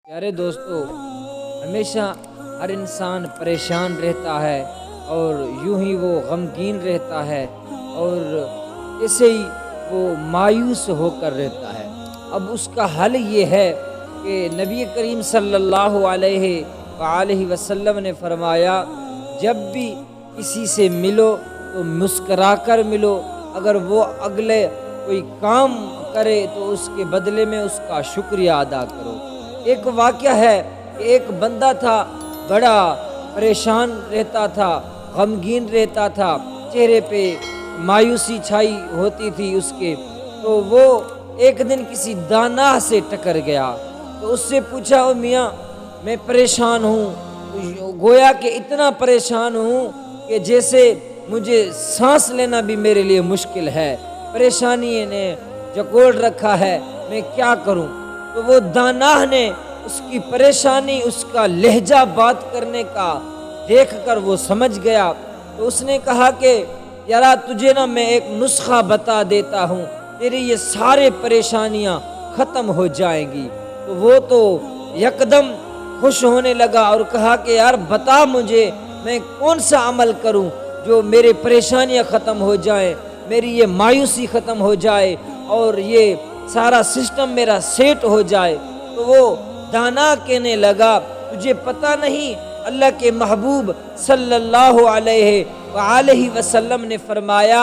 प्यारे दोस्तों, हमेशा हर इंसान परेशान रहता है और यूं ही वो गमगीन रहता है और ऐसे ही वो मायूस होकर रहता है। अब उसका हल ये है कि नबी करीम सल्लल्लाहु अलैहि वसल्लम ने फरमाया, जब भी किसी से मिलो तो मुस्कराकर मिलो। अगर वो अगले कोई काम करे तो उसके बदले में उसका शुक्रिया अदा करो। एक वाक़या है कि एक बंदा था, बड़ा परेशान रहता था, गमगीन रहता था, चेहरे पे मायूसी छाई होती थी उसके। तो वो एक दिन किसी दाना से टकर गया तो उससे पूछा, ओ मियाँ मैं परेशान हूँ, गोया कि इतना परेशान हूँ कि जैसे मुझे सांस लेना भी मेरे लिए मुश्किल है, परेशानी ने जकोड़ रखा है, मैं क्या करूँ। तो वो दानाह ने उसकी परेशानी, उसका लहजा बात करने का देखकर वो समझ गया। तो उसने कहा कि यारा तुझे ना मैं एक नुस्खा बता देता हूँ, तेरी ये सारे परेशानियाँ ख़त्म हो जाएंगी। तो वो तो यकदम खुश होने लगा और कहा कि यार बता मुझे, मैं कौन सा अमल करूँ जो मेरे परेशानियाँ ख़त्म हो जाएं, मेरी ये मायूसी ख़त्म हो जाए और ये सारा सिस्टम मेरा सेट हो जाए। तो वो दाना कहने लगा, तुझे पता नहीं अल्लाह के महबूब सल्लल्लाहु अलैहि वसल्लम ने फरमाया,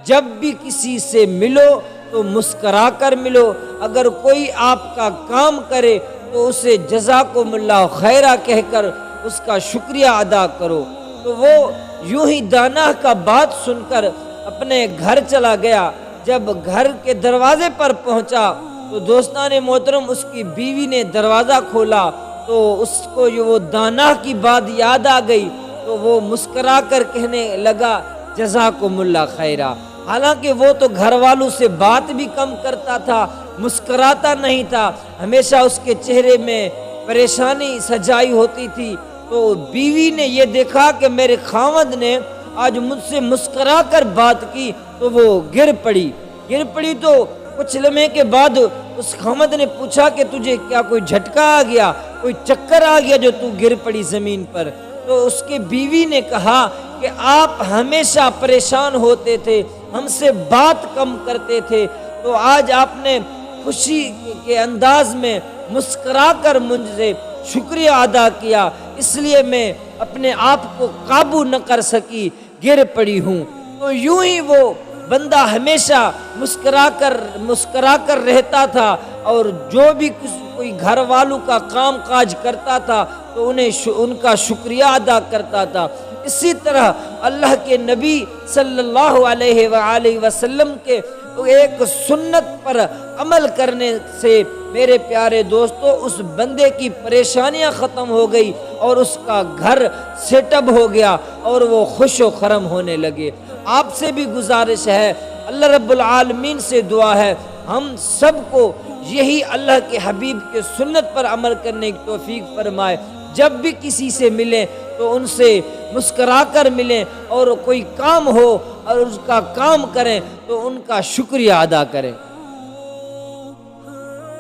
जब भी किसी से मिलो तो मुस्करा कर मिलो। अगर कोई आपका काम करे तो उसे जज़ाकुमुल्लाह खैरा कहकर उसका शुक्रिया अदा करो। तो वो यूं ही दाना का बात सुनकर अपने घर चला गया। जब घर के दरवाजे पर पहुंचा तो दोस्तान मोहतरम उसकी बीवी ने दरवाज़ा खोला तो उसको जो वो दाना की बात याद आ गई। तो वो मुस्करा कर कहने लगा, जज़ाकुमुल्लाह खैरा। हालांकि वो तो घर वालों से बात भी कम करता था, मुस्कराता नहीं था, हमेशा उसके चेहरे में परेशानी सजाई होती थी। तो बीवी ने ये देखा कि मेरे खावंद ने आज मुझसे मुस्करा कर बात की, तो वो गिर पड़ी। तो कुछ लम्हे के बाद उस खावंद ने पूछा कि तुझे क्या कोई झटका आ गया, कोई चक्कर आ गया जो तू गिर पड़ी ज़मीन पर। तो उसके बीवी ने कहा कि आप हमेशा परेशान होते थे, हमसे बात कम करते थे, तो आज आपने खुशी के अंदाज में मुस्करा कर मुझसे शुक्रिया अदा किया, इसलिए मैं अपने आप को काबू न कर सकी, गिर पड़ी हूँ। तो यूं ही वो बंदा हमेशा मुस्करा कर रहता था और जो भी कोई घर वालों का काम काज करता था तो उनका शुक्रिया अदा करता था। इसी तरह अल्लाह के नबी सल्लल्लाहु अलैहि वसल्लम के एक सुन्नत पर अमल करने से मेरे प्यारे दोस्तों उस बंदे की परेशानियां ख़त्म हो गई और उसका घर सेटअप हो गया और वो खुश व खरम होने लगे। आपसे भी गुजारिश है, अल्लाह रब्बुल आलमीन से दुआ है, हम सबको यही अल्लाह के हबीब के सुन्नत पर अमल करने की तौफीक फरमाए। जब भी किसी से मिलें तो उनसे मुस्करा कर मिलें और कोई काम हो और उसका काम करें तो उनका शुक्रिया अदा करें।